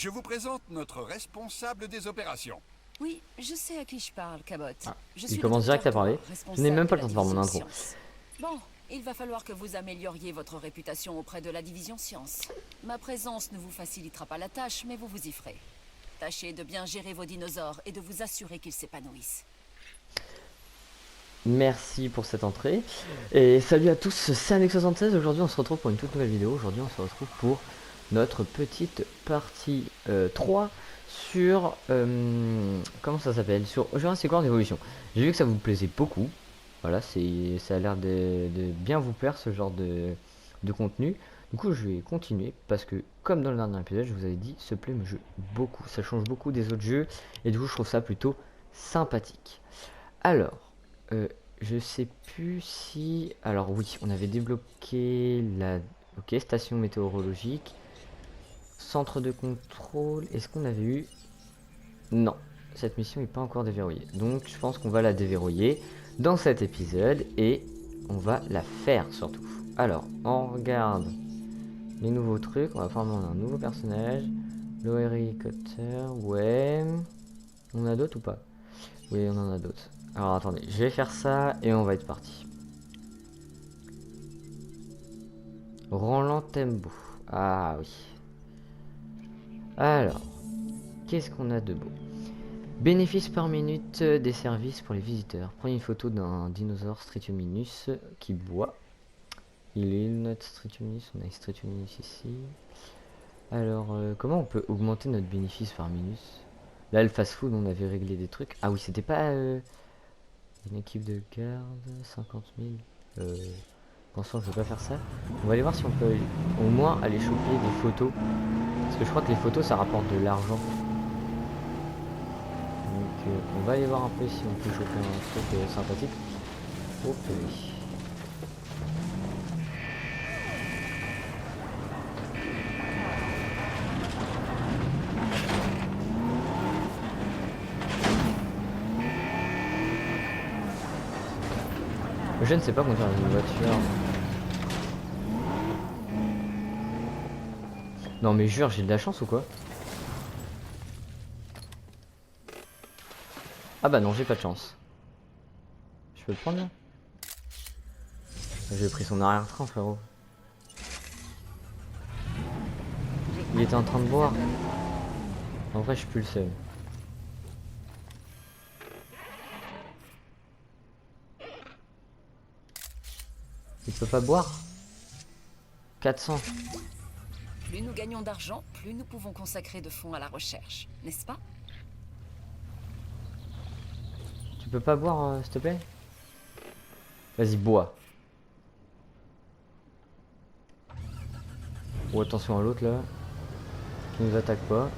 je vous présente notre responsable des opérations. Oui, je sais à qui je parle, Cabot. Ah, Je il suis le commence direct à docteur parler. Thor, Je n'ai responsable même pas de le la temps de faire mon division intro. Science. Bon, il va falloir que vous amélioriez votre réputation auprès de la division Science. Ma présence ne vous facilitera pas la tâche, mais vous vous y ferez. Tâchez de bien gérer vos dinosaures et de vous assurer qu'ils s'épanouissent. Merci pour cette entrée. Et salut à tous, c'est Annex76. Aujourd'hui, on se retrouve pour une toute nouvelle vidéo. Aujourd'hui, on se retrouve pour notre petite partie 3 sur... comment ça s'appelle? Sur Jurassic World Evolution. J'ai vu que ça vous plaisait beaucoup. Voilà, ça a l'air de bien vous plaire ce genre de contenu. Du coup, je vais continuer parce que, comme dans le dernier épisode, je vous avais dit, ce play me joue beaucoup. Ça change beaucoup des autres jeux. Et du coup, je trouve ça plutôt sympathique. Alors... je sais plus si... Alors oui, on avait débloqué la... Ok, station météorologique. Centre de contrôle. Est-ce qu'on avait eu... Non, cette mission n'est pas encore déverrouillée. Donc je pense qu'on va la déverrouiller dans cet épisode. Et on va la faire surtout. Alors, on regarde les nouveaux trucs. On va prendre un nouveau personnage. Lowery Cutter, ouais. On a d'autres ou pas? Oui, on en a d'autres. Alors attendez, je vais faire ça et on va être parti. Roland Tembo. Ah oui. Alors, qu'est-ce qu'on a de beau? Bénéfice par minute des services pour les visiteurs. Prenez une photo d'un dinosaure Stretiominus qui boit. Il est notre Stretiominus, on a un Stretiominus ici. Alors, comment on peut augmenter notre bénéfice par minute? Là, le fast-food, on avait réglé des trucs. Ah oui, c'était pas... une équipe de garde, 50 000. Pensons, je vais pas faire ça. On va aller voir si on peut au moins aller choper des photos. Parce que je crois que les photos, ça rapporte de l'argent. Donc, on va aller voir un peu si on peut choper un truc sympathique. Oh, oui. Je ne sais pas conduire une voiture. Non mais jure, j'ai de la chance ou quoi? Ah bah non, j'ai pas de chance. Je peux le prendre là? J'ai pris son arrière-train, frérot. Il était en train de boire. En vrai, je suis plus le seul. Il peut pas boire? 400. Plus nous gagnons d'argent, plus nous pouvons consacrer de fonds à la recherche, n'est-ce pas? Tu peux pas boire, s'il te plaît? Vas-y, bois. Oh, attention à l'autre là. Qui nous attaque pas.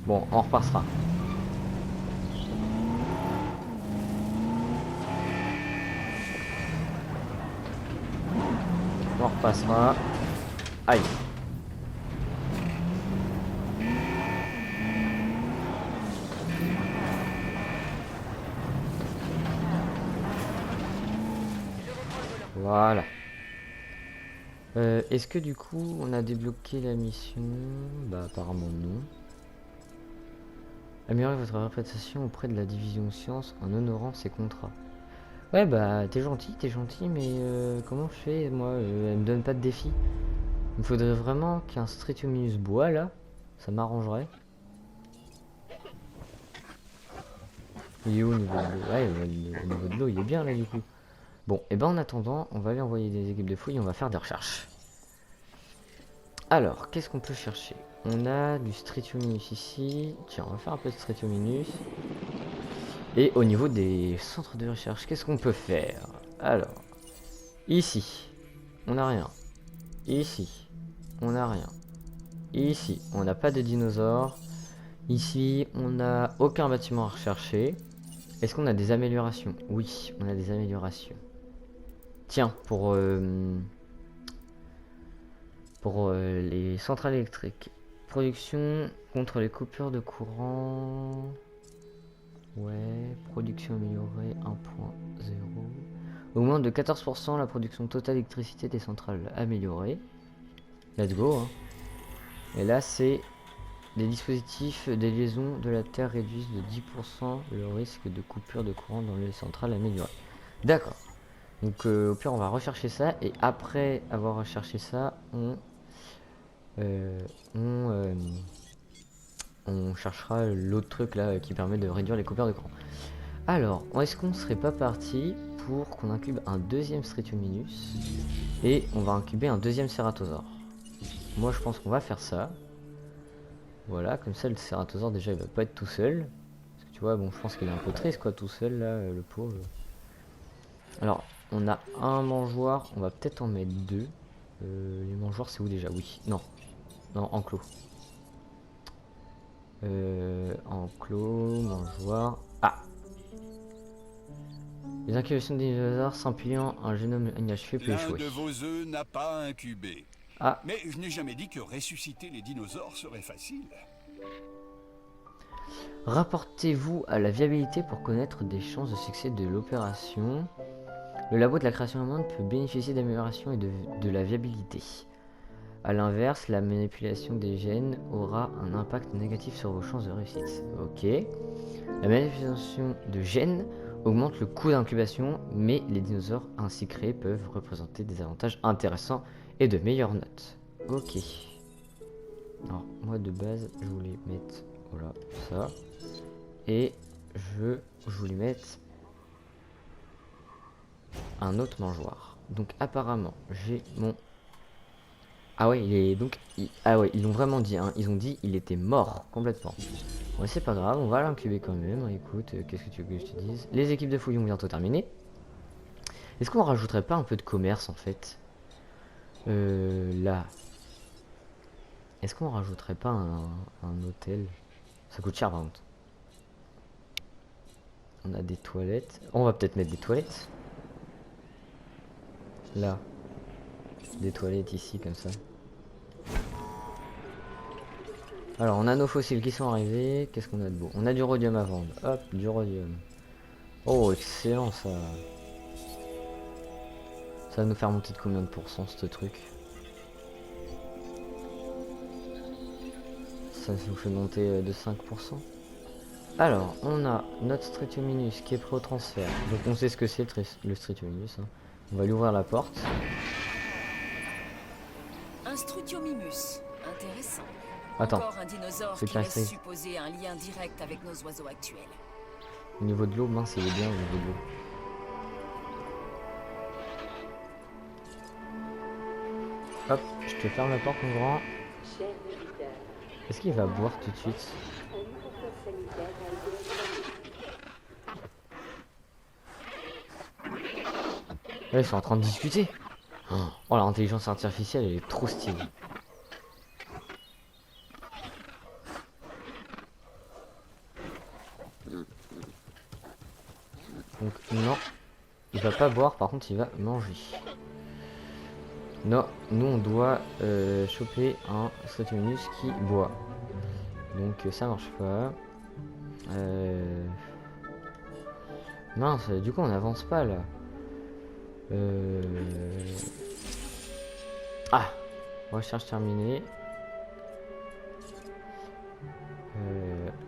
Bon, on repassera. On repassera. Aïe. Voilà. Est-ce que du coup on a débloqué la mission? Bah apparemment non. Améliorez votre réputation auprès de la division science en honorant ses contrats. Ouais bah t'es gentil, mais comment je fais moi? Elle me donne pas de défi. Il me faudrait vraiment qu'un Stretiominus bois là. Ça m'arrangerait. Il est où au niveau de l'eau? Ouais, au niveau de l'eau il est bien là du coup. Bon, et ben en attendant, on va aller envoyer des équipes de fouilles et on va faire des recherches. Alors, qu'est-ce qu'on peut chercher? On a du Stretiominus ici. Tiens, on va faire un peu de Stretiominus. Et au niveau des centres de recherche, qu'est-ce qu'on peut faire? Alors, ici, on n'a rien. Ici, on n'a rien. Ici, on n'a pas de dinosaures. Ici, on n'a aucun bâtiment à rechercher. Est-ce qu'on a des améliorations? Oui, on a des améliorations. Tiens, pour les centrales électriques. Production contre les coupures de courant. Ouais, production améliorée 1.0. Augmente de 14% la production totale d'électricité des centrales améliorées. Let's go, hein. Et là, c'est des dispositifs des liaisons de la Terre réduisent de 10% le risque de coupure de courant dans les centrales améliorées. D'accord. Donc au pire, on va rechercher ça. Et après avoir recherché ça, euh, on, euh, on cherchera l'autre truc là qui permet de réduire les coupures de courant. Alors, est-ce qu'on serait pas parti pour qu'on incube un deuxième Stretiominus et on va incuber un deuxième Ceratosaure? Moi, je pense qu'on va faire ça. Voilà, comme ça, le Ceratosaure déjà, il va pas être tout seul. Parce que tu vois, bon, je pense qu'il est un peu triste, quoi, tout seul là, le pauvre. Alors, on a un mangeoire, on va peut-être en mettre deux. Les mangeoires, c'est où déjà? Oui, non, non, enclos. Enclos, mangeoire. Ah! Les incubations des dinosaures s'empillant un génome inachevé peut L'un échouer. de vos œufs n'a pas incubé. Ah, Mais je n'ai jamais dit que ressusciter les dinosaures serait facile. rapportez-vous à la viabilité pour connaître des chances de succès de l'opération. Le labo de la création humaine peut bénéficier d'amélioration et de la viabilité. A l'inverse, la manipulation des gènes aura un impact négatif sur vos chances de réussite. Ok. La manipulation de gènes augmente le coût d'incubation, mais les dinosaures ainsi créés peuvent représenter des avantages intéressants et de meilleures notes. Ok. Alors, moi de base, je voulais mettre, voilà, ça. Et je voulais mettre un autre mangeoire. Donc apparemment, j'ai mon... Ah ouais, il est donc... Ah ouais, ils l'ont vraiment dit, hein. Ils ont dit il était mort complètement. Ouais, c'est pas grave, on va l'incuber quand même. Écoute, qu'est-ce que tu veux que je te dise? Les équipes de fouilles ont bientôt terminé. Est-ce qu'on rajouterait pas un peu de commerce en fait? Là. Est-ce qu'on rajouterait pas un hôtel? Ça coûte cher par contre. On a des toilettes. On va peut-être mettre des toilettes. Là. Des toilettes ici comme ça. Alors on a nos fossiles qui sont arrivés. Qu'est-ce qu'on a de beau? On a du rhodium à vendre. Hop, du rhodium. Oh excellent ça. Ça va nous faire monter de combien de pourcents ce truc? Ça nous fait monter de 5%. Alors, on a notre Stretiominus qui est prêt au transfert. Donc on sait ce que c'est le Stretiominus. Hein. On va lui ouvrir la porte. Un Strutiomimus. Intéressant. Attends, Encore un dinosaure c'est qui pas laisse ça. supposer un lien direct avec nos oiseaux actuels. Au niveau de l'eau, mince, il est bien au niveau de l'eau. Hop, je te ferme la porte mon grand. Est-ce qu'il va boire tout de suite? Là, ils sont en train de discuter. Oh, l'intelligence artificielle, elle est trop stylée. Donc, non, il va pas boire, par contre, il va manger. Non, nous, on doit choper un Stratominus qui boit. Donc, ça marche pas. Mince, du coup, on n'avance pas là. Ah, recherche terminée.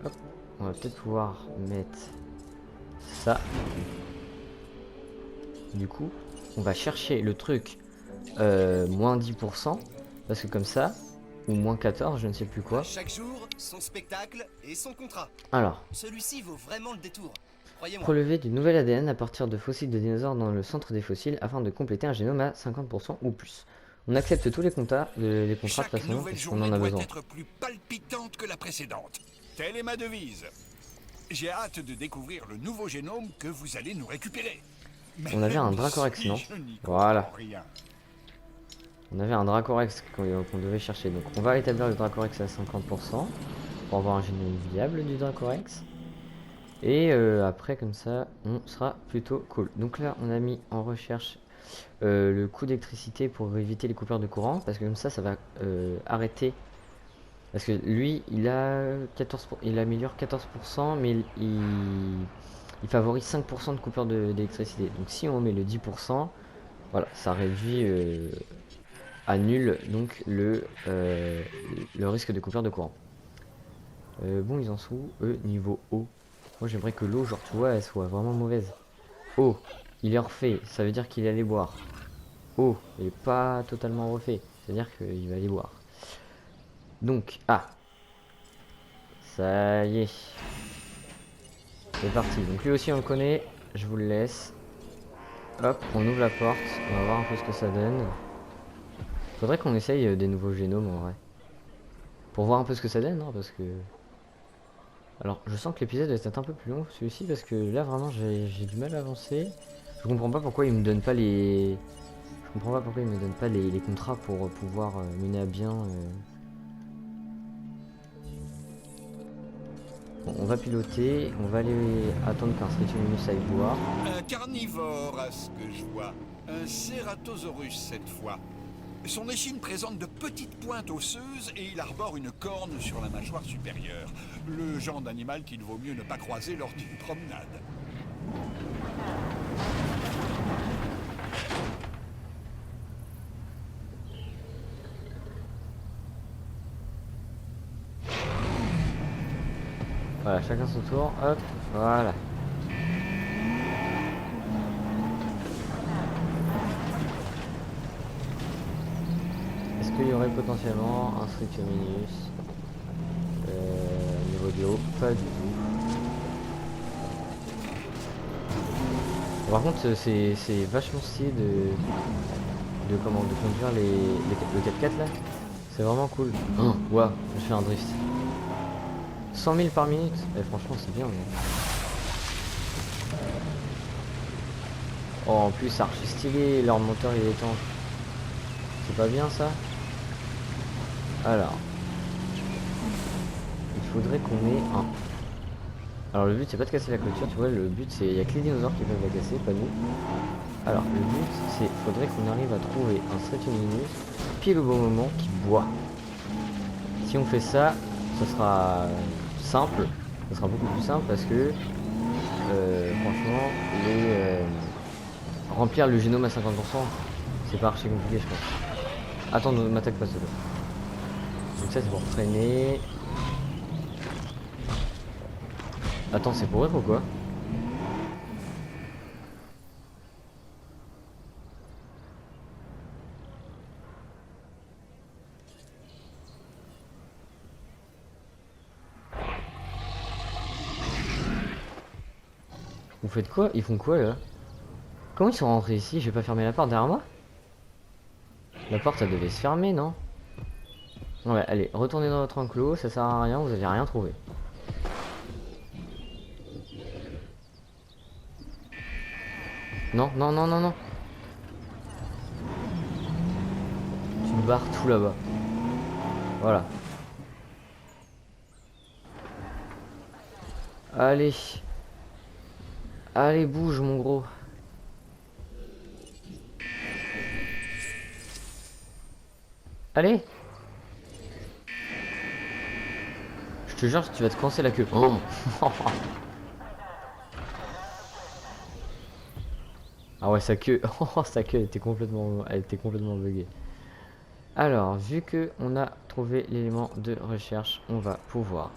Hop, on va peut-être pouvoir mettre ça. Du coup, on va chercher le truc moins 10%, parce que comme ça, ou moins 14, je ne sais plus quoi. Chaque jour, son spectacle et son contrat. Alors, Celui-ci vaut vraiment le détour. Croyez-moi. relever du nouvel ADN à partir de fossiles de dinosaures dans le centre des fossiles afin de compléter un génome à 50% ou plus. On accepte tous les contrats de toute Chaque façon, nouvelle parce qu'on journée en a doit besoin. être plus palpitante que la précédente. Telle est ma devise. J'ai hâte de découvrir le nouveau génome que vous allez nous récupérer. On avait un Même Dracorex, si non? je n'y comprends Voilà. rien. On avait un Dracorex qu'on devait chercher. Donc on va établir le Dracorex à 50% pour avoir un génome viable du Dracorex. Et après comme ça on sera plutôt cool. Donc là on a mis en recherche le coût d'électricité pour éviter les coupures de courant. Parce que comme ça va arrêter. Parce que lui il a 14%, il améliore 14% mais il favorise 5% de coupure d'électricité. Donc si on met le 10%, voilà, ça réduit annule donc le risque de coupure de courant. Bon, ils en sont où, eux, niveau eau? Moi j'aimerais que l'eau, genre tu vois, elle soit vraiment mauvaise. Eau, il est refait, ça veut dire qu'il allait boire. Eau, il est pas totalement refait, c'est-à-dire qu'il va aller boire. Donc, ça y est. C'est parti, donc lui aussi on le connaît, je vous le laisse. Hop, on ouvre la porte, on va voir un peu ce que ça donne. Faudrait qu'on essaye des nouveaux génomes en vrai. Pour voir un peu ce que ça donne, hein, parce que... Alors, je sens que l'épisode va être un peu plus long celui-ci, parce que là vraiment j'ai du mal à avancer. Je comprends pas pourquoi il me donne pas les... Je comprends pas pourquoi il me donne pas les contrats pour pouvoir mener à bien... Bon, on va piloter, on va aller attendre qu'un Stritiminus aille boire. Un carnivore, à ce que je vois. Un Ceratosaurus cette fois. Son échine présente de petites pointes osseuses et il arbore une corne sur la mâchoire supérieure. Le genre d'animal qu'il vaut mieux ne pas croiser lors d'une promenade. Voilà, chacun son tour, hop, voilà. Est-ce qu'il y aurait potentiellement un Stritiminus au niveau de l'eau? Pas du tout. Par contre, c'est vachement stylé de conduire le 4x4 là. C'est vraiment cool. Oh, waouh, je fais un drift. 100 000 par minute, franchement c'est bien. Mais... Oh, en plus archi stylé, leur moteur il est étanche. C'est pas bien ça? Alors, il faudrait qu'on ait un... Alors le but c'est pas de casser la clôture, tu vois, le but c'est... Il y a que les dinosaures qui peuvent la casser, pas nous. Alors le but c'est... Faudrait qu'on arrive à trouver un Stritiminus pile au bon moment qui boit. Si on fait ça, ce sera simple, ce sera beaucoup plus simple parce que franchement remplir le génome à 50%, c'est pas archi compliqué je pense. Attends, ne m'attaque pas celui-là. Donc ça c'est pour freiner. Attends, c'est pour rire ou quoi? Vous faites quoi? Ils font quoi là? Comment ils sont rentrés ici? J'ai pas fermé la porte derrière moi? La porte elle devait se fermer, non? Ouais, allez, retournez dans votre enclos, ça sert à rien, vous avez rien trouvé. Non, non, non, non, non. Tu te barres tout là-bas. Voilà. Allez. Allez, bouge mon gros. Allez. Je te jure, tu vas te coincer la queue. Oh. Ah ouais, sa queue. Oh, sa queue elle était complètement buggée. Alors, vu que on a trouvé l'élément de recherche, on va pouvoir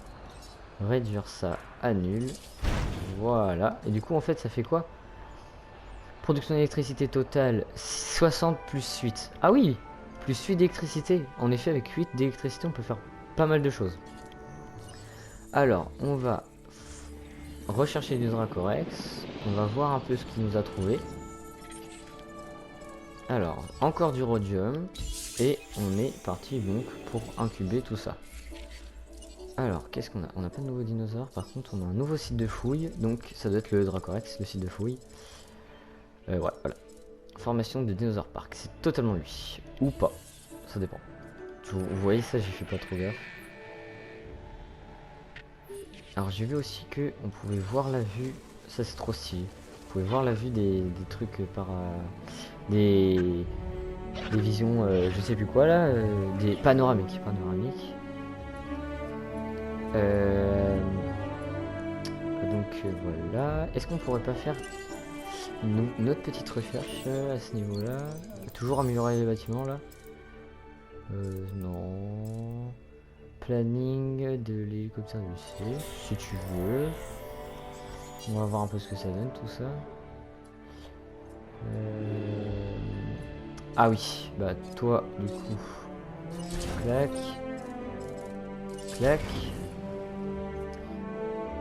réduire ça à nul. Voilà. Et du coup, en fait, ça fait quoi? Production d'électricité totale 60 plus 8. Ah oui, plus 8 d'électricité. En effet, avec 8 d'électricité, on peut faire pas mal de choses. Alors, on va rechercher du Dracorex. On va voir un peu ce qu'il nous a trouvé. Alors, encore du rhodium. Et on est parti donc pour incuber tout ça. Alors, qu'est-ce qu'on a? On n'a pas de nouveaux dinosaures. Par contre, on a un nouveau site de fouille. Donc, ça doit être le Dracorex, le site de fouille. Ouais, voilà. Formation de Dinosaur Park. C'est totalement lui. Ou pas. Ça dépend. Vous voyez ça, j'ai fait pas trop gaffe. Alors, j'ai vu aussi que on pouvait voir la vue. Ça, c'est trop stylé. Vous pouvez voir la vue des trucs par... des visions, je sais plus quoi là. Des panoramiques. Donc voilà. Est-ce qu'on pourrait pas faire notre petite recherche à ce niveau-là? Toujours améliorer les bâtiments là. Non. Planning de l'hélicoptère du C, si tu veux. On va voir un peu ce que ça donne tout ça. Ah oui, bah toi du coup. Clac. Clac.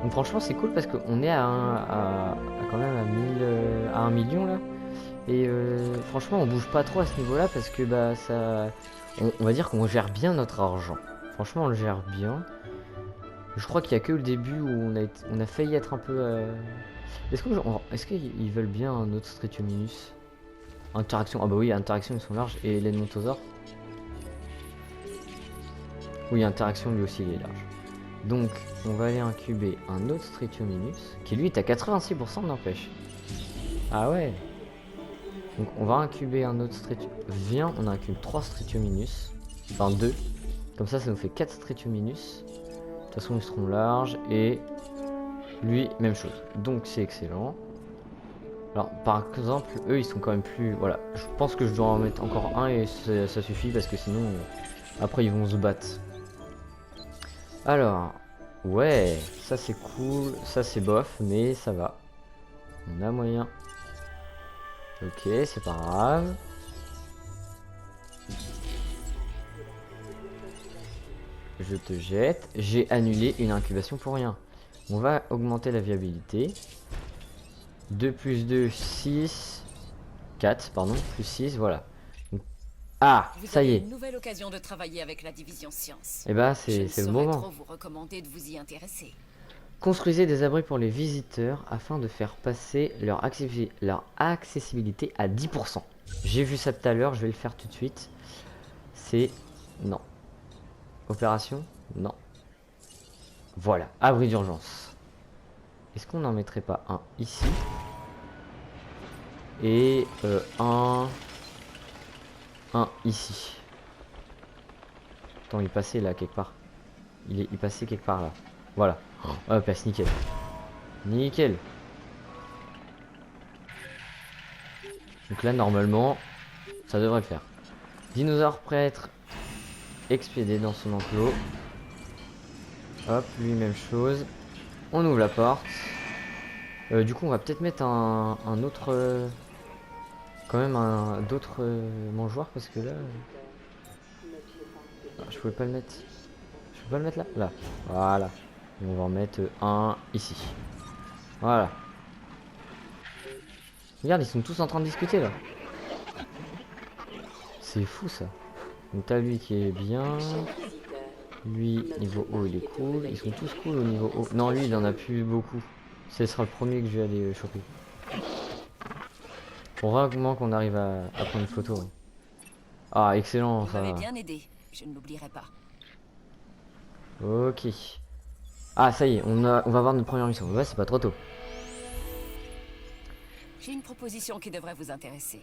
Donc franchement c'est cool parce qu'on est à quand même à 1000 à 1 million là. Et franchement on bouge pas trop à ce niveau là parce que bah ça. On va dire qu'on gère bien notre argent. Franchement on le gère bien. Je crois qu'il y a que le début où on a failli être un peu. Est-ce qu'ils veulent bien un autre Stretominus? Interaction, ah bah oui, interaction ils sont larges. Et l'Edmontosaure? Oui, interaction lui aussi il est large. Donc on va aller incuber un autre Stretominus qui lui est à 86% n'empêche. Ah ouais. Donc on va incuber un autre Stretominus. Viens, on incube 3 Stretominus. Enfin 2. Comme ça nous fait 4 Stretominus. De toute façon ils seront larges et lui même chose. Donc c'est excellent. Alors par exemple eux ils sont quand même plus. Voilà, je pense que je dois en mettre encore un et ça suffit parce que sinon après ils vont se battre. Alors ouais, ça c'est cool, ça c'est bof mais ça va. On a moyen. Ok, c'est pas grave. Je te jette. J'ai annulé une incubation pour rien. On va augmenter la viabilité. 2 plus 2, 6. 4, pardon, plus 6, voilà. Donc... Ah, Vous ça y avez est. une nouvelle occasion de travailler avec la division science. Et bah, Je c'est ne le saurais moment. trop vous recommander de vous y intéresser. Construisez des abris pour les visiteurs afin de faire passer leur accessibilité à 10%. J'ai vu ça tout à l'heure, je vais le faire tout de suite. C'est... Non. Opération? Non. Voilà, abri d'urgence. Est-ce qu'on n'en mettrait pas un ici? Et un ici. Attends, il passait là quelque part. Il passait quelque part là. Voilà. Oh, passe nickel. Nickel. Donc là, normalement, ça devrait le faire. Dinosaure prêt à être expédié dans son enclos. Hop, lui, même chose. On ouvre la porte. Du coup, on va peut-être mettre un autre... quand même d'autres mangeoires parce que là... Ah, je pouvais pas le mettre. Je peux pas le mettre là? Là. Voilà. Et on va en mettre un ici. Voilà. Regarde, ils sont tous en train de discuter là. C'est fou ça. Donc t'as lui qui est bien. Lui, niveau haut, il est cool. Ils sont tous cool au niveau haut. Non, lui, il en a plus beaucoup. Ce sera le premier que je vais aller choper. Pour vraiment qu'on arrive à prendre une photo. Ouais. Ah, excellent Vous ça. m'avez bien aidé, je ne l'oublierai pas. Ok. Ah, ça y est, on va avoir notre première mission. Ouais, c'est pas trop tôt. J'ai une proposition qui devrait vous intéresser.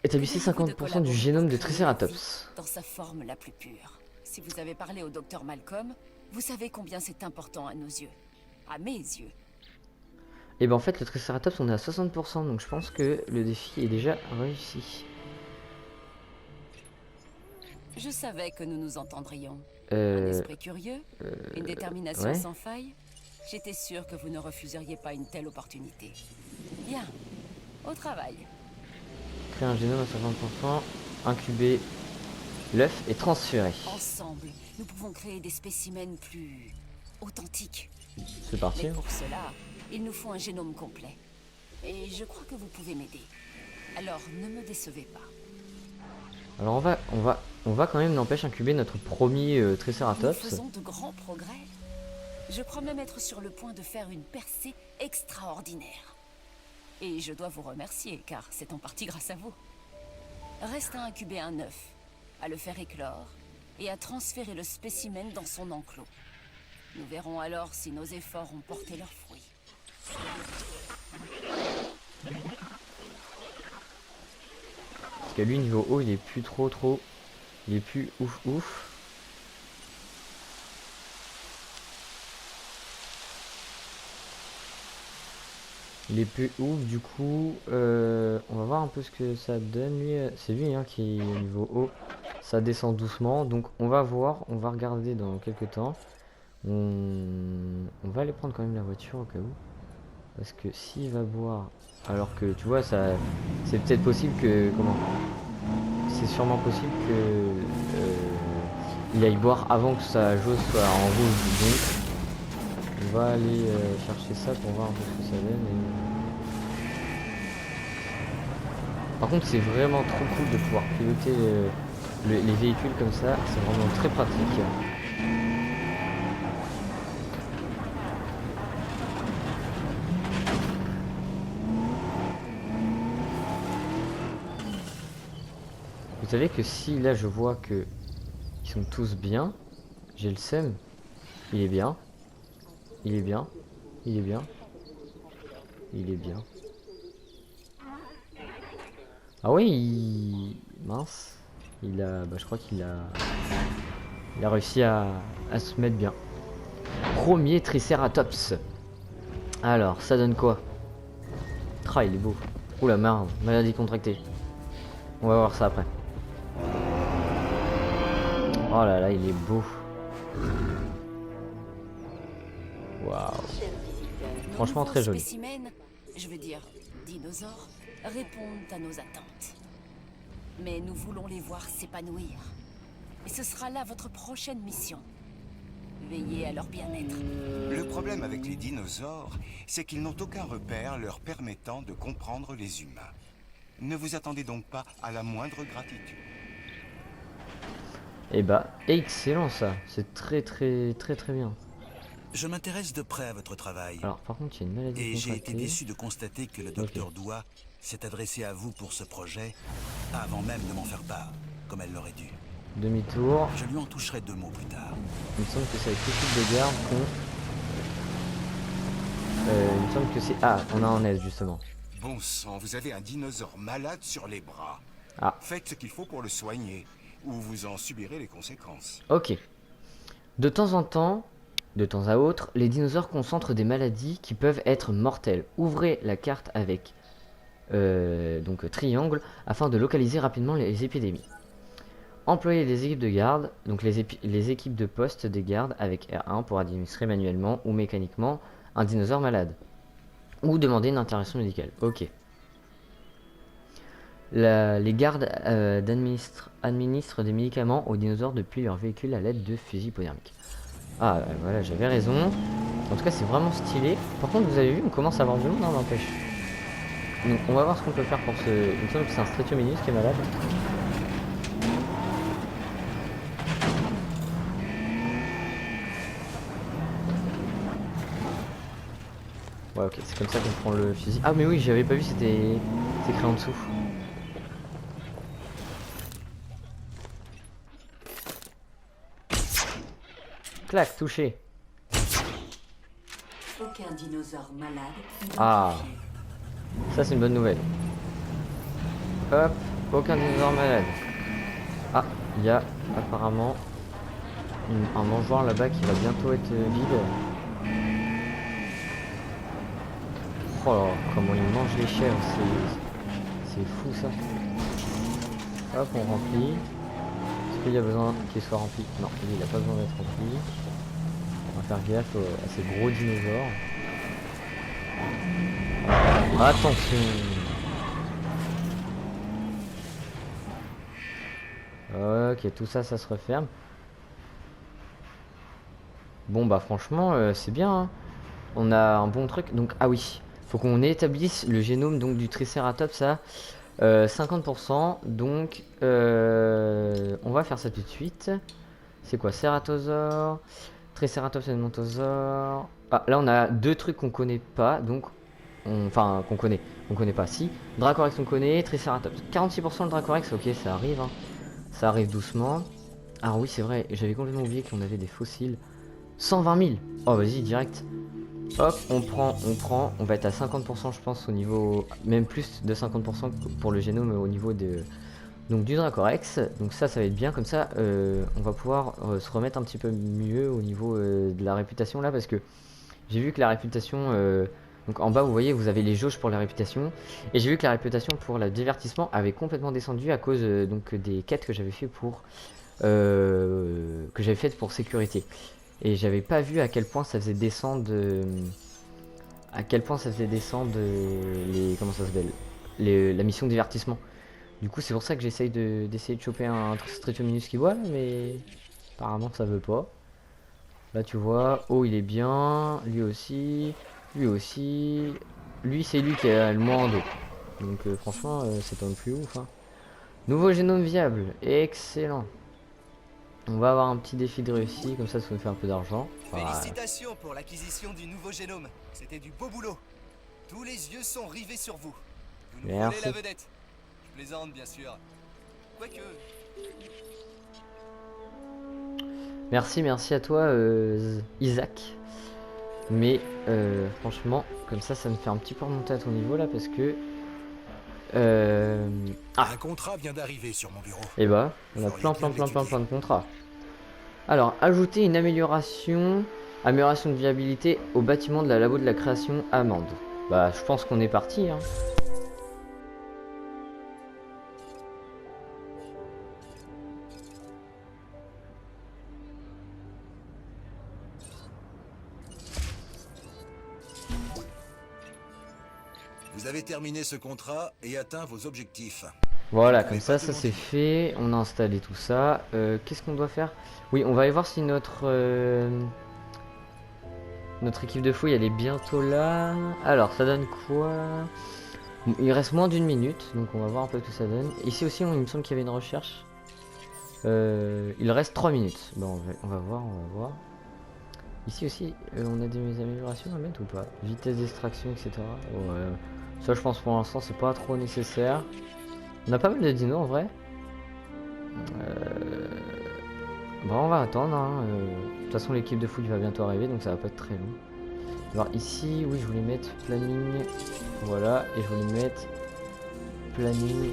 Établissez Que diriez-vous de 50% du collaborer génome pour de créer Triceratops. la vie dans sa forme la plus pure. Si vous avez parlé au docteur Malcolm, vous savez combien c'est important à nos yeux. À mes yeux. Et ben en fait, le Triceratops, on est à 60%, donc je pense que le défi est déjà réussi. Je savais que nous nous entendrions. Un Euh... esprit curieux, une détermination ouais. sans faille. J'étais sûre que vous ne refuseriez pas une telle opportunité. Bien, au travail. Créer un génome à 50%, incuber l'œuf et transférer. Ensemble, nous pouvons créer des spécimens plus authentiques. C'est parti. Mais pour cela, il nous faut un génome complet. Et je crois que vous pouvez m'aider. Alors, ne me décevez pas. Alors on va quand même, n'empêche, incuber notre premier Nous Triceratops. faisons de grands progrès. Je crois même être sur le point de faire une percée extraordinaire. Et je dois vous remercier, car c'est en partie grâce à vous. Reste à incuber un œuf, à le faire éclore, et à transférer le spécimen dans son enclos. Nous verrons alors si nos efforts ont porté leurs fruits. Parce que lui, niveau haut, il est plus trop. Il est plus ouf. Il est plus ouf, du coup, on va voir un peu ce que ça donne. Lui, c'est lui hein, qui est au niveau haut. Ça descend doucement, donc on va voir, on va regarder dans quelques temps. On va aller prendre quand même la voiture au cas où. Parce que s'il va boire, alors que tu vois, ça, c'est peut-être possible que, comment, c'est sûrement possible que il aille boire avant que sa jauge soit en rouge. Donc, on va aller chercher ça pour voir un peu ce que ça donne. Par contre, c'est vraiment trop cool de pouvoir piloter les véhicules comme ça. C'est vraiment très pratique. Vous savez que si là je vois que ils sont tous bien, j'ai le seum. Il est bien. Il est bien. Il est bien. Il est bien. Ah oui, mince. Il a. Bah, je crois qu'il a. Il a réussi à se mettre bien. Premier Triceratops. Alors, ça donne quoi? Ah, il est beau. Oula, merde. Maladie contractée. On va voir ça après. Oh là là, il est beau. Waouh. Franchement, très joli. Spécimens, je veux dire, dinosaures, répondent à nos attentes. Mais nous voulons les voir s'épanouir. Et ce sera là votre prochaine mission. Veillez à leur bien-être. Le problème avec les dinosaures, c'est qu'ils n'ont aucun repère leur permettant de comprendre les humains. Ne vous attendez donc pas à la moindre gratitude. Et bah, excellent ça. C'est très bien. Je m'intéresse de près à votre travail. Alors, par contre, il y a une maladie Et j'ai été contractée. déçu de constater que le docteur Doua s'est adressé à vous pour ce projet avant même de m'en faire part, comme elle l'aurait dû. Demi-tour. Je lui en toucherai 2 mots plus tard. Il me semble que c'est avec l'équipe de garde qu'on... il me semble que c'est... Ah, on a en S justement. Bon sang, vous avez un dinosaure malade sur les bras. Ah. Faites ce qu'il faut pour le soigner, ou vous en subirez les conséquences. Ok. De temps en temps, de temps à autre, les dinosaures concentrent des maladies qui peuvent être mortelles. Ouvrez la carte avec donc triangle afin de localiser rapidement les épidémies. Employez des équipes de garde, donc les équipes de poste des gardes avec R1 pour administrer manuellement ou mécaniquement un dinosaure malade. Ou demander une intervention médicale. Ok. Les gardes administrent des médicaments aux dinosaures depuis leur véhicule à l'aide de fusils hypodermiques. Ah voilà, j'avais raison. En tout cas, c'est vraiment stylé. Par contre, vous avez vu, on commence à avoir du monde, hein, n'empêche. Donc, on va voir ce qu'on peut faire pour ce... Il me semble que c'est un Stretiominus qui est malade. Ouais, ok, c'est comme ça qu'on prend le fusil. Ah, mais oui, j'avais pas vu, c'était écrit en dessous. Clac, touché. Aucun dinosaure malade. Ah, ça c'est une bonne nouvelle. Hop, aucun dinosaure malade. Ah, il y a apparemment un mangeoire là-bas qui va bientôt être vide. Oh là, comment il mange les chèvres, c'est fou ça. Hop, on remplit. Est-ce qu'il y a besoin qu'il soit rempli? Non, il n'a pas besoin d'être rempli. On va faire gaffe à ces gros dinosaures. Attention. Ok, tout ça, ça se referme. Bon bah franchement, c'est bien. Hein. On a un bon truc. Donc ah oui, faut qu'on établisse le génome donc du Triceratops à 50%. Donc on va faire ça tout de suite. C'est quoi? Ceratosaure, Triceratops edmontosaure. Ah là on a deux trucs qu'on connaît pas. Donc enfin qu'on connaît pas. Si Dracorex on connaît, Triceratops 46% le Dracorex. Ok, ça arrive. Hein. Ça arrive doucement. Ah oui c'est vrai, j'avais complètement oublié qu'on avait des fossiles. 120 000. Oh vas-y direct. Hop, on prend, on va être à 50% je pense au niveau, même plus de 50% pour le génome au niveau de, donc du Dracorex. Donc ça va être bien, comme ça on va pouvoir se remettre un petit peu mieux au niveau de la réputation là, parce que j'ai vu que la réputation Donc en bas vous voyez vous avez les jauges pour la réputation. Et j'ai vu que la réputation pour le divertissement avait complètement descendu à cause donc des quêtes que j'avais fait pour faites pour sécurité. Et j'avais pas vu à quel point ça faisait descendre les comment ça s'appelle la mission de divertissement. Du coup c'est pour ça que j'essaye d'essayer de choper un Stretominus qui voit, mais apparemment ça veut pas. Là tu vois, oh il est bien, lui aussi, lui c'est lui qui a le moins d'eau. Donc franchement c'est un plus ouf hein. Nouveau génome viable, excellent. On va avoir un petit défi de réussite, comme ça nous fait un peu d'argent. Voilà. Félicitations pour l'acquisition du nouveau génome. C'était du beau boulot. Tous les yeux sont rivés sur vous. Vous nous volez Merci. la vedette. Je plaisante, bien sûr. Quoique... Merci à toi Isaac. Mais franchement, comme ça me fait un petit peu remonter à ton niveau là parce que... Un contrat vient d'arriver sur mon bureau. Et bah, on a Vous plein auriez bien l'étudier. de contrats. Alors, ajouter une amélioration de viabilité au bâtiment de la labo de la création Amande. Bah, je pense qu'on est parti hein. Vous avez terminé ce contrat et atteint vos objectifs. Voilà, Vous comme pouvez ça pas c'est demander. fait. On a installé tout ça. Qu'est-ce qu'on doit faire? Oui, on va aller voir si notre équipe de fouille elle est bientôt là. Alors, ça donne quoi? Il reste moins d'une minute, donc on va voir un peu ce que ça donne. Ici aussi, il me semble qu'il y avait une recherche. Il reste 3 minutes. Bon, on va voir. Ici aussi, on a des améliorations à mettre ou pas? Vitesse d'extraction, etc. Ouais. Ça, je pense pour l'instant, c'est pas trop nécessaire. On a pas mal de dinos en vrai. Bon, on va attendre. Hein. De toute façon, l'équipe de foot va bientôt arriver, donc ça va pas être très long. Alors ici, oui, je voulais mettre planning. Voilà, et je voulais mettre planning.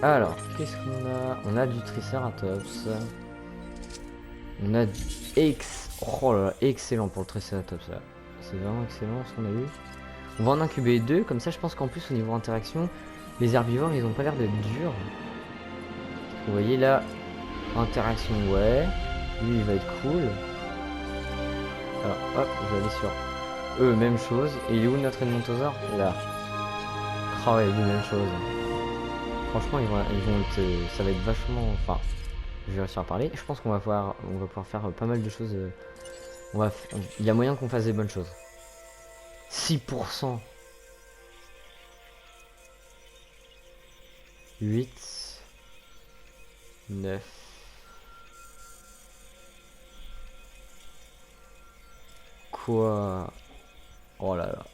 Alors, qu'est-ce qu'on a? On a du Triceratops. On a du oh là là, excellent pour le Triceratops là. C'est vraiment excellent ce qu'on a eu. On va en incuber 2, comme ça je pense qu'en plus au niveau interaction, les herbivores ils ont pas l'air d'être durs. Vous voyez là, interaction ouais, lui il va être cool. Alors hop, je vais aller sur eux, même chose. Et il est où notre Edmontosaure? Là. Oh ouais, lui même chose. Franchement ils vont être, ça va être vachement, enfin, je vais réussir à parler. Je pense qu'on va pouvoir faire pas mal de choses. Il y a moyen qu'on fasse des bonnes choses. 6%. 8. 9. Quoi? Oh là là.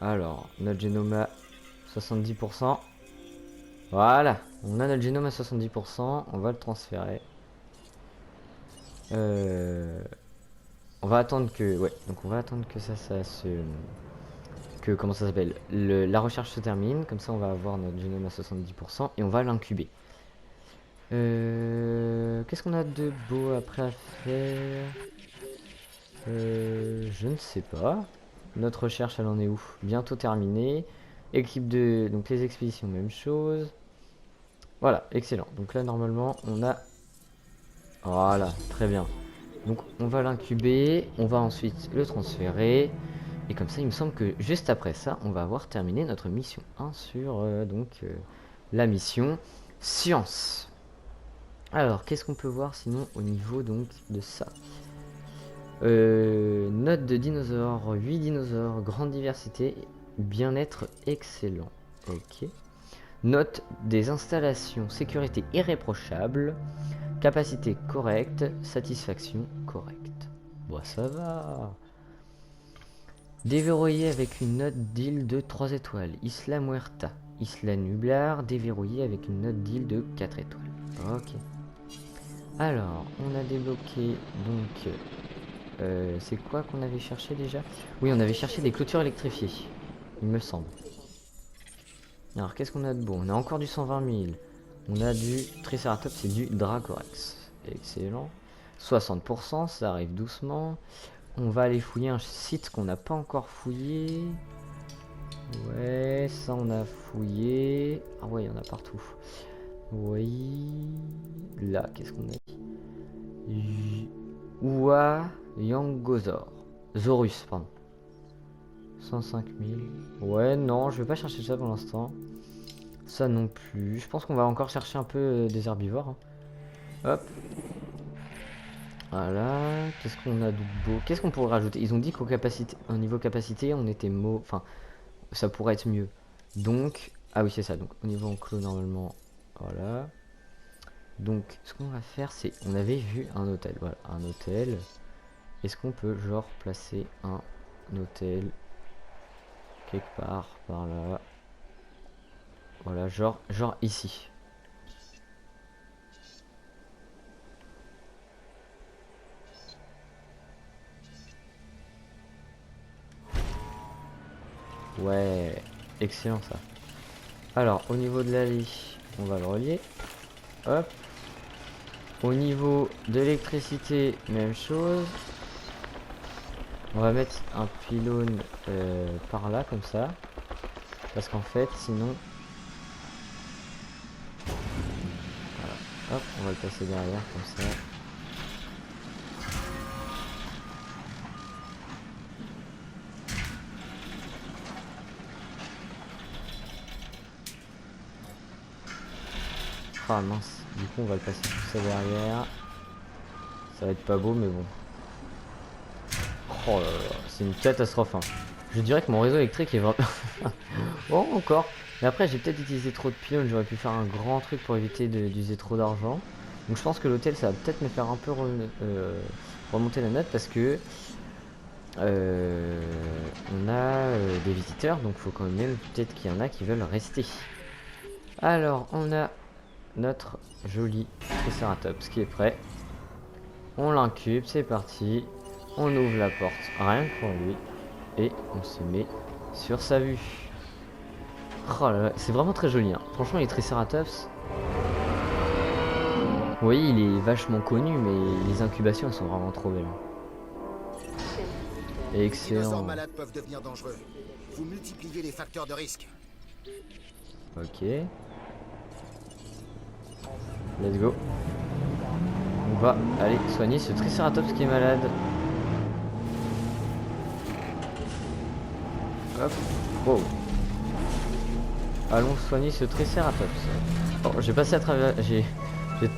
Alors, notre génome à 70%. Voilà, on a notre génome à 70%. On va le transférer. On va attendre que... Ouais, donc on va attendre que ça se... Que, comment ça s'appelle? La recherche se termine. Comme ça, on va avoir notre génome à 70%. Et on va l'incuber. Qu'est-ce qu'on a de beau après à faire? Je ne sais pas. Notre recherche, elle en est où? Bientôt terminée. Équipe de... Donc les expéditions, même chose. Voilà, excellent. Donc là, normalement, on a... Voilà, très bien. Donc on va l'incuber, on va ensuite le transférer. Et comme ça, il me semble que juste après ça, on va avoir terminé notre mission 1 sur la mission science. Alors, qu'est-ce qu'on peut voir sinon au niveau donc de ça? Note de dinosaures, 8 dinosaures, grande diversité, bien-être excellent. Ok. Note des installations, sécurité irréprochable, capacité correcte, satisfaction correcte. Bon, ça va. Déverrouillé avec une note d'île de 3 étoiles. Isla Muerta. Isla Nublar, déverrouillé avec une note d'île de 4 étoiles. Ok. Alors, on a débloqué donc... c'est quoi qu'on avait cherché déjà? Oui, on avait cherché des clôtures électrifiées, il me semble. Alors, qu'est-ce qu'on a de bon? On a encore du 120 000. On a du Triceratops et du Dracorex. Excellent. 60%, ça arrive doucement. on va aller fouiller un site qu'on n'a pas encore fouillé. Ouais, ça on a fouillé. Ah ouais, il y en a partout. Oui. Là, qu'est-ce qu'on a dit? Oua Yangozor. Zorus, pardon. 105 000. Ouais, non, je vais pas chercher ça pour l'instant. Ça non plus. Je pense qu'on va encore chercher un peu des herbivores. Hein. Hop. Voilà. Qu'est-ce qu'on a de beau? Qu'est-ce qu'on pourrait rajouter? Ils ont dit qu'au niveau capacité, on était Enfin, ça pourrait être mieux. Donc, ah oui, c'est ça. Donc, au niveau enclos, normalement, voilà. Donc, ce qu'on va faire, c'est... On avait vu un hôtel. Voilà, un hôtel. Est-ce qu'on peut, genre, placer un hôtel quelque part, par là? Voilà, genre ici. Ouais, excellent ça. Alors, au niveau de l'allée, on va le relier. Hop. Au niveau de l'électricité, même chose. On va mettre un pylône par là, comme ça. Parce qu'en fait, sinon... Voilà. Hop, on va le passer derrière, comme ça. Ah mince, du coup on va le passer tout ça derrière. Ça va être pas beau mais bon. Oh là là, c'est une catastrophe hein. Je dirais que mon réseau électrique est vraiment... Bon encore. Mais après j'ai peut-être utilisé trop de pylônes, j'aurais pu faire un grand truc pour éviter d'user trop d'argent. Donc je pense que l'hôtel ça va peut-être me faire un peu remonter la note parce que on a des visiteurs donc faut quand même peut-être qu'il y en a qui veulent rester. Alors on a notre joli Triceratops qui est prêt. On l'incube, c'est parti. On ouvre la porte, rien que pour lui. Et on se met sur sa vue. Oh là là, c'est vraiment très joli. Hein. Franchement, les Triceratops. Vous voyez, il est vachement connu, mais les incubations elles sont vraiment trop belles. Excellent. Les dinosaures malades peuvent devenir dangereux. Vous multipliez les facteurs de risque. Ok. Let's go. On va aller soigner ce Triceratops qui est malade. Hop. Wow. Allons soigner ce Triceratops. Oh, j'ai passé à travers... J'ai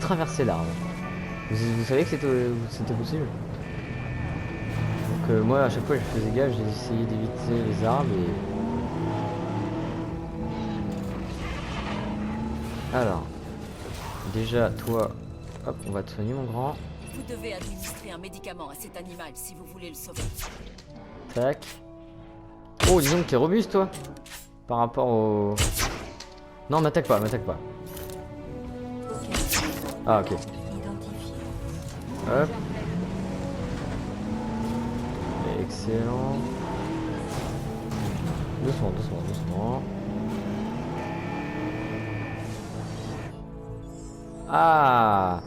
traversé l'arbre. Vous savez que c'était possible? Donc moi à chaque fois je faisais gaffe, j'ai essayé d'éviter les arbres et... Alors... Déjà, toi, hop, on va te soigner mon grand. Vous devez administrer un médicament à cet animal si vous voulez le sauver. Tac. Oh, disons que t'es robuste, toi. Par rapport au... Non, m'attaque pas, m'attaque pas. Ah, ok. Hop. Excellent. Doucement, doucement, doucement. Ah!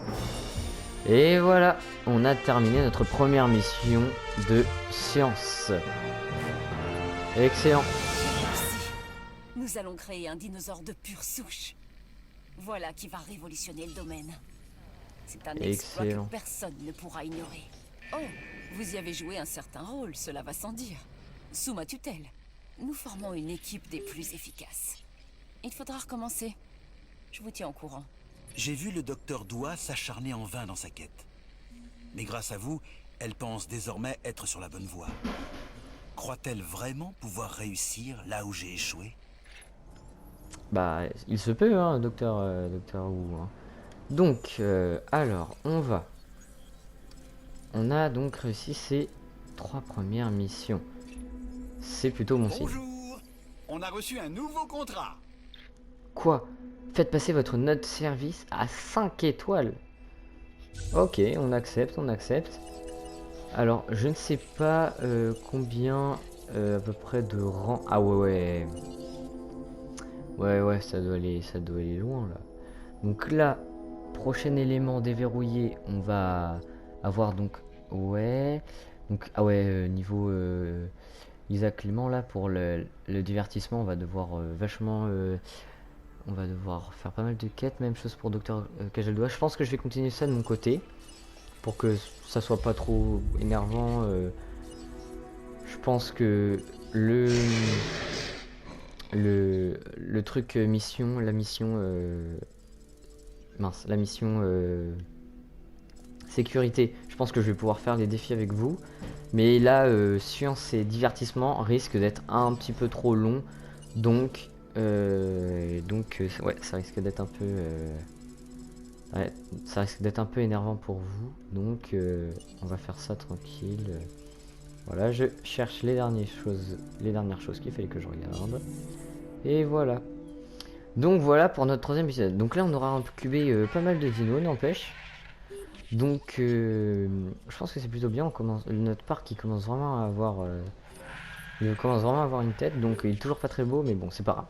Et voilà, on a terminé notre première mission de science. Excellent. Merci. Nous allons créer un dinosaure de pure souche. Voilà qui va révolutionner le domaine. C'est un exploit Excellent. que personne ne pourra ignorer. Oh, vous y avez joué un certain rôle, cela va sans dire. Sous ma tutelle, nous formons une équipe des plus efficaces. Il faudra recommencer. Je vous tiens au courant. J'ai vu le docteur Doua s'acharner en vain dans sa quête. Mais grâce à vous, elle pense désormais être sur la bonne voie. Croit-elle vraiment pouvoir réussir là où j'ai échoué? Bah, il se peut, hein, docteur Wu. Hein. Donc, alors, on va. On a donc réussi ces 3 premières missions. C'est plutôt bon signe. Bonjour. On a reçu un nouveau contrat. Quoi? Faites passer votre note service à 5 étoiles. Ok, on accepte, on accepte. Alors, je ne sais pas combien à peu près de rang. Ah ouais, ouais. Ouais, ça doit aller loin là. Donc là, prochain élément déverrouillé, on va avoir donc... Ouais... Donc, ah ouais, niveau Isaac Clément, là, pour le divertissement, on va devoir vachement... on va devoir faire pas mal de quêtes, même chose pour Docteur Cageldois. Je pense que je vais continuer ça de mon côté, pour que ça soit pas trop énervant. Je pense que le truc mission, la mission... mince, la mission sécurité, je pense que je vais pouvoir faire des défis avec vous. Mais là, science et divertissement risque d'être un petit peu trop long. Donc, ouais, ça risque d'être un peu... ouais, ça risque d'être un peu énervant pour vous. Donc, on va faire ça tranquille. Voilà, je cherche les dernières choses qu'il fallait que je regarde. Et voilà. Donc voilà pour notre troisième épisode. Donc là on aura incubé pas mal de dinos, n'empêche. Donc je pense que c'est plutôt bien. On commence, notre parc il commence vraiment à avoir une tête. Donc il est toujours pas très beau, mais bon c'est pas grave.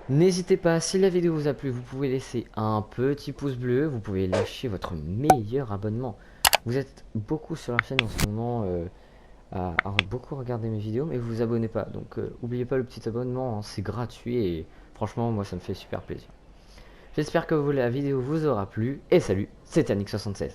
N'hésitez pas, si la vidéo vous a plu, vous pouvez laisser un petit pouce bleu. Vous pouvez lâcher votre meilleur abonnement. Vous êtes beaucoup sur la chaîne en ce moment à beaucoup regarder mes vidéos, mais vous vous abonnez pas. Donc n'oubliez pas le petit abonnement, hein, c'est gratuit et franchement moi ça me fait super plaisir. J'espère que la vidéo vous aura plu et salut, c'était Annick76.